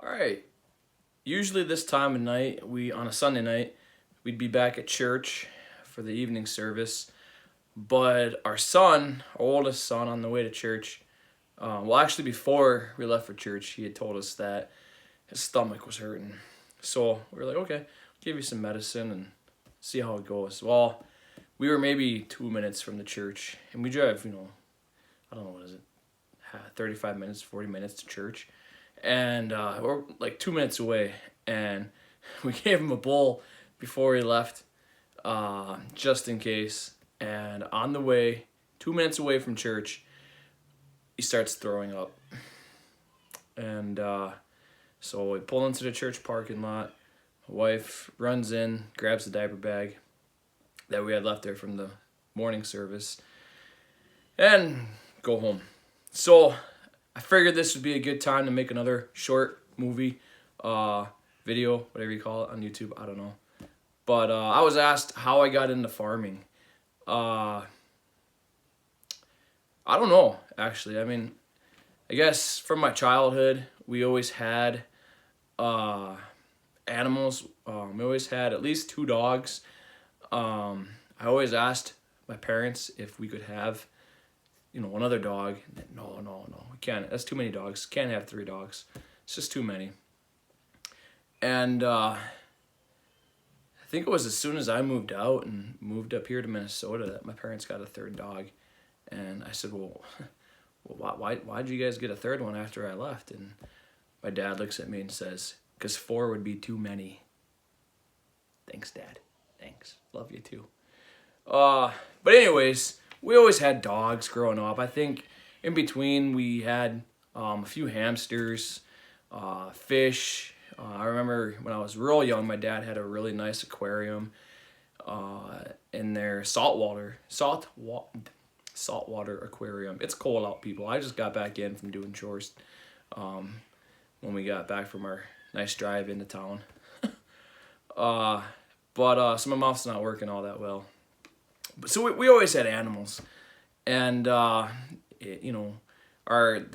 All right. Usually this time of night, on a Sunday night, we'd be back at church for the evening service. But our son, our oldest son, on the way to church, well, actually before we left for church, he had told us that his stomach was hurting. So we were like, okay, give you some medicine and see how it goes. Well, we were maybe 2 minutes from the church, and we drive, I don't know, what is it, 35 minutes, 40 minutes to church. And we're like 2 minutes away, and we gave him a bowl before he left, just in case. And on the way, 2 minutes away from church, he starts throwing up. And so we pull into the church parking lot. My wife runs in, grabs the diaper bag that we had left there from the morning service, and go home. So I figured this would be a good time to make another short movie, video, whatever you call it, on YouTube. I don't know. But I was asked how I got into farming. I don't know, actually. I mean, I guess from my childhood, we always had animals. We always had at least 2 dogs. I always asked my parents if we could have, another dog. No, we can't. That's too many dogs. Can't have 3 dogs. It's just too many. And I think it was as soon as I moved out and moved up here to Minnesota that my parents got a 3rd dog. And I said, well, why'd you guys get a 3rd one after I left? And my dad looks at me and says, because 4 would be too many. Thanks, Dad. Thanks. Love you too. But anyways, we always had dogs growing up. I think in between we had a few hamsters, fish. I remember when I was real young, my dad had a really nice aquarium in their saltwater aquarium. It's cold out, people. I just got back in from doing chores when we got back from our nice drive into town. But so my mouth's not working all that well. So we always had animals, and the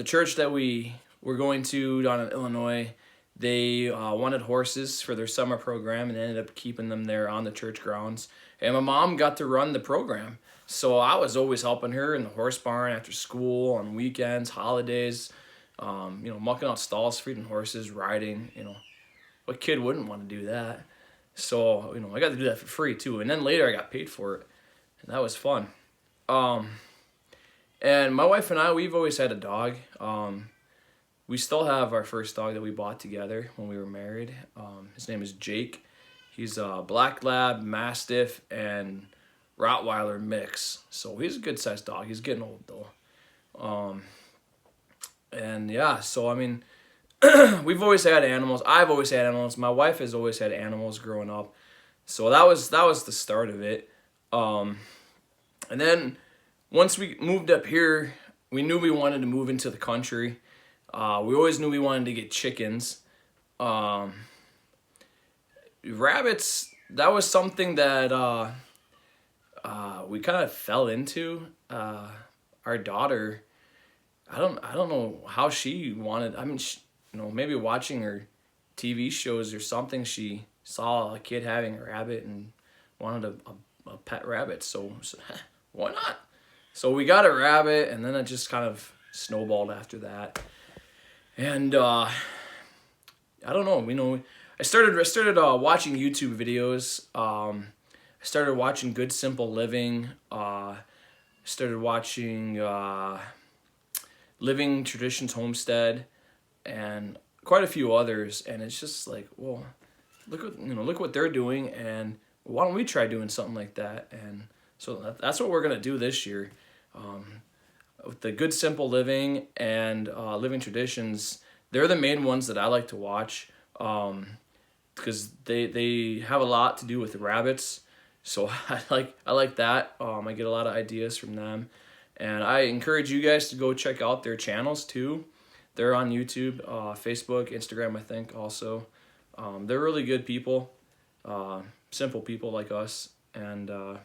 church that we were going to down in Illinois, they wanted horses for their summer program and ended up keeping them there on the church grounds. And my mom got to run the program, so I was always helping her in the horse barn after school, on weekends, holidays, mucking out stalls, feeding horses, riding. What kid wouldn't want to do that? So I got to do that for free too, and then later I got paid for it. And that was fun. And my wife and I, we've always had a dog. We still have our first dog that we bought together when we were married. His name is Jake. He's a black lab, mastiff, and Rottweiler mix. So he's a good sized dog. He's getting old though. And yeah, so I mean, we've always had animals. I've always had animals. My wife has always had animals growing up. So that was the start of it. And then once we moved up here, we knew we wanted to move into the country. We always knew we wanted to get chickens. Rabbits, that was something that we kind of fell into. Our daughter, I don't know how she wanted. I mean, maybe watching her TV shows or something, she saw a kid having a rabbit and wanted a pet rabbit. So why not? So we got a rabbit, and then it just kind of snowballed after that. And I don't know. I started watching YouTube videos. I started watching Good Simple Living. Started watching Living Traditions Homestead, and quite a few others. And it's just like, well, look what they're doing, and why don't we try doing something like that? And so that's what we're gonna do this year. With the Good Simple Living and Living Traditions, they're the main ones that I like to watch, because they have a lot to do with the rabbits. So I like that. I get a lot of ideas from them, and I encourage you guys to go check out their channels too. They're on YouTube, Facebook, Instagram, I think also. They're really good people, simple people like us, and I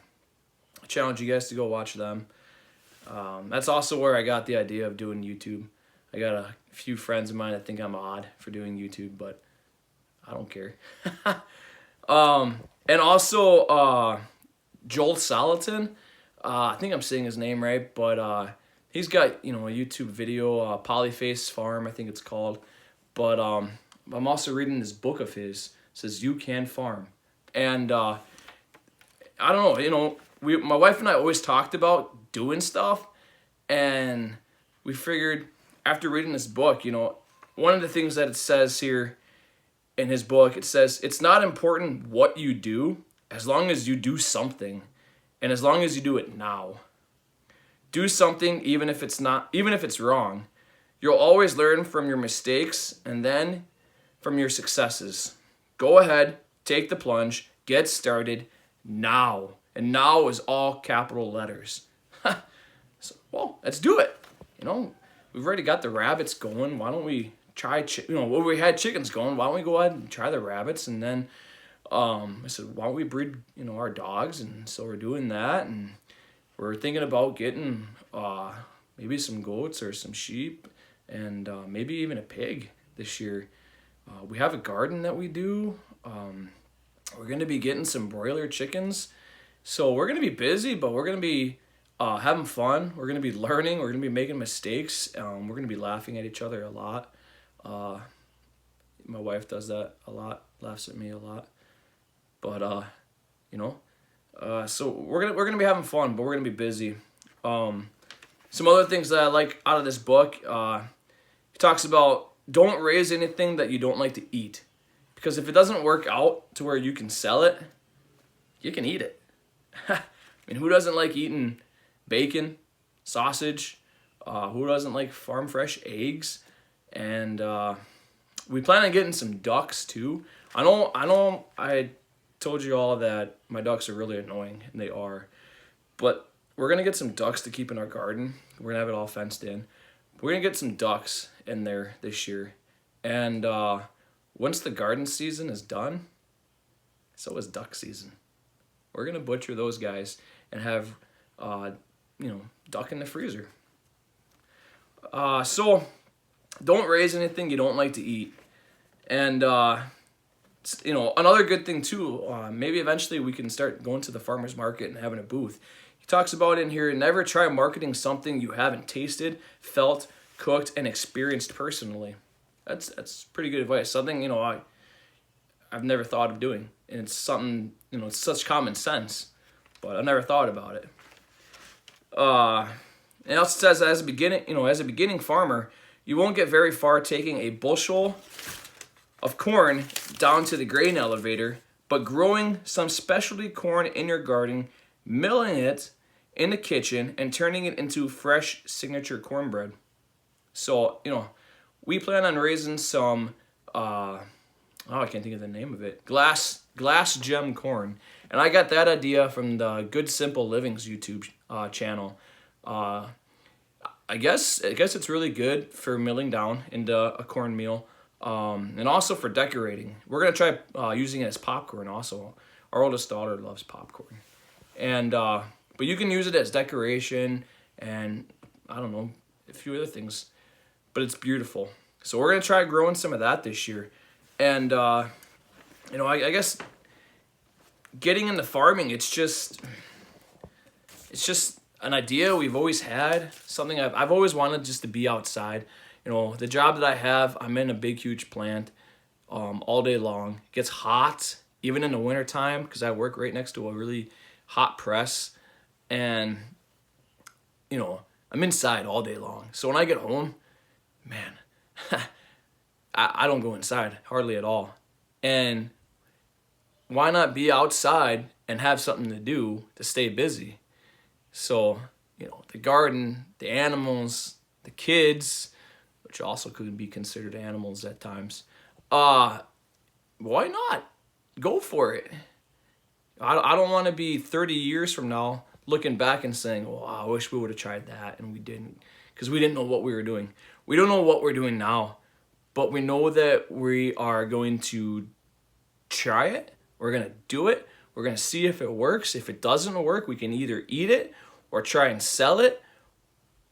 challenge you guys to go watch them. That's also where I got the idea of doing YouTube. I got a few friends of mine that think I'm odd for doing YouTube, but I don't care. And also Joel Salatin, I think I'm saying his name right, but he's got, you know, a YouTube video, Polyface Farm, I think it's called. But I'm also reading this book of his. It says You Can Farm. And I don't know, you know, my wife and I always talked about doing stuff, and we figured after reading this book, you know, one of the things that it says here in his book, it says it's not important what you do as long as you do something, and as long as you do it now. Do something even if it's wrong. You'll always learn from your mistakes and then from your successes. Go ahead, take the plunge, get started now. And now is all capital letters. So, well, let's do it. You know, we've already got the rabbits going. Why don't we try, we had chickens going. Why don't we go ahead and try the rabbits? And then I said, why don't we breed, you know, our dogs? And so we're doing that. And we're thinking about getting maybe some goats or some sheep and maybe even a pig this year. We have a garden that we do. We're going to be getting some broiler chickens. So we're going to be busy, but we're going to be having fun. We're going to be learning. We're going to be making mistakes. We're going to be laughing at each other a lot. My wife does that a lot, laughs at me a lot. But, you know, so we're gonna be having fun, but we're going to be busy. Some other things that I like out of this book, he talks about don't raise anything that you don't like to eat. Because if it doesn't work out to where you can sell it, you can eat it. I mean, who doesn't like eating bacon, sausage? Who doesn't like farm fresh eggs? And we plan on getting some ducks too. I know I told you all that my ducks are really annoying, and they are. But we're going to get some ducks to keep in our garden. We're going to have it all fenced in. We're going to get some ducks in there this year. And once the garden season is done, so is duck season. We're going to butcher those guys and have, duck in the freezer. So don't raise anything you don't like to eat. And, another good thing too, maybe eventually we can start going to the farmer's market and having a booth. He talks about in here, never try marketing something you haven't tasted, felt, cooked, and experienced personally. That's pretty good advice. Something, I've never thought of doing. And it's something, it's such common sense, but I've never thought about it. It also says as a beginning farmer, you won't get very far taking a bushel of corn down to the grain elevator, but growing some specialty corn in your garden, milling it in the kitchen, and turning it into fresh signature cornbread. So, we plan on raising some, I can't think of the name of it, glass gem corn. And I got that idea from the Good Simple Living's YouTube channel. I guess it's really good for milling down into a cornmeal, and also for decorating. We're gonna try using it as popcorn. Also, our oldest daughter loves popcorn, and but you can use it as decoration and I don't know, a few other things. But it's beautiful. So we're gonna try growing some of that this year, and I guess getting into farming, it's just an idea we've always had, something I've always wanted, just to be outside. The job that I have, I'm in a big, huge plant all day long. It gets hot, even in the wintertime, because I work right next to a really hot press. And, I'm inside all day long. So when I get home, man, I don't go inside hardly at all. And why not be outside and have something to do to stay busy? So, the garden, the animals, the kids, which also could be considered animals at times. Why not? Go for it. I don't want to be 30 years from now looking back and saying, "Oh, I wish we would have tried that," and we didn't, because we didn't know what we were doing. We don't know what we're doing now, but we know that we are going to try it. We're going to do it. We're going to see if it works. If it doesn't work, we can either eat it or try and sell it,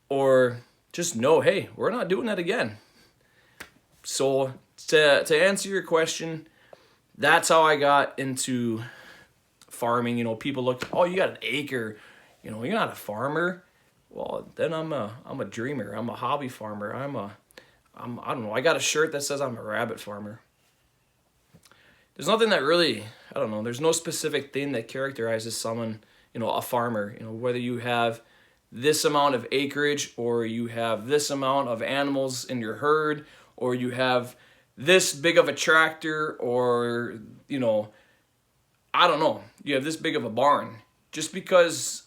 or just know, hey, we're not doing that again. So to answer your question, that's how I got into farming. You know, people look, oh, you got an acre, you know, you're not a farmer. Well, then I'm a dreamer. I'm a hobby farmer. I don't know. I got a shirt that says I'm a rabbit farmer. There's nothing that really, I don't know. There's no specific thing that characterizes someone, you know, a farmer. You know, whether you have this amount of acreage, or you have this amount of animals in your herd, or you have this big of a tractor, or, you know, I don't know, you have this big of a barn. Just because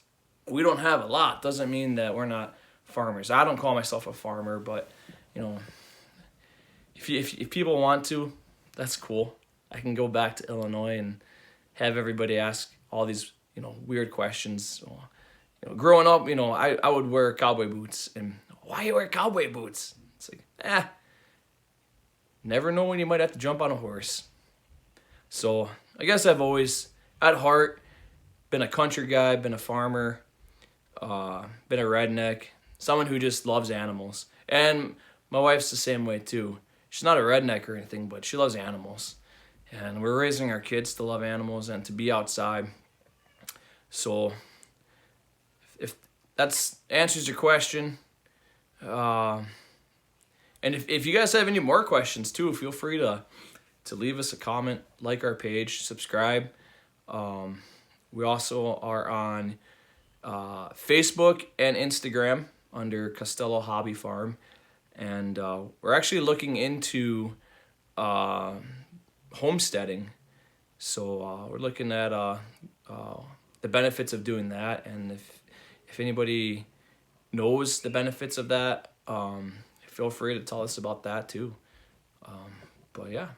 we don't have a lot doesn't mean that we're not farmers. I don't call myself a farmer, but, you know, if people want to, that's cool. I can go back to Illinois and have everybody ask all these, you know, weird questions. You know, growing up, you know, I would wear cowboy boots, and why you wear cowboy boots? It's like, never know when you might have to jump on a horse. So I guess I've always, at heart, been a country guy, been a farmer, been a redneck, someone who just loves animals. And my wife's the same way too. She's not a redneck or anything, but she loves animals. And we're raising our kids to love animals and to be outside. So if that answers your question, and if you guys have any more questions too, feel free to leave us a comment, like our page, subscribe. We also are on Facebook and Instagram under Costello Hobby Farm. And we're actually looking into homesteading. So we're looking at the benefits of doing that. And if anybody knows the benefits of that, feel free to tell us about that too. But yeah.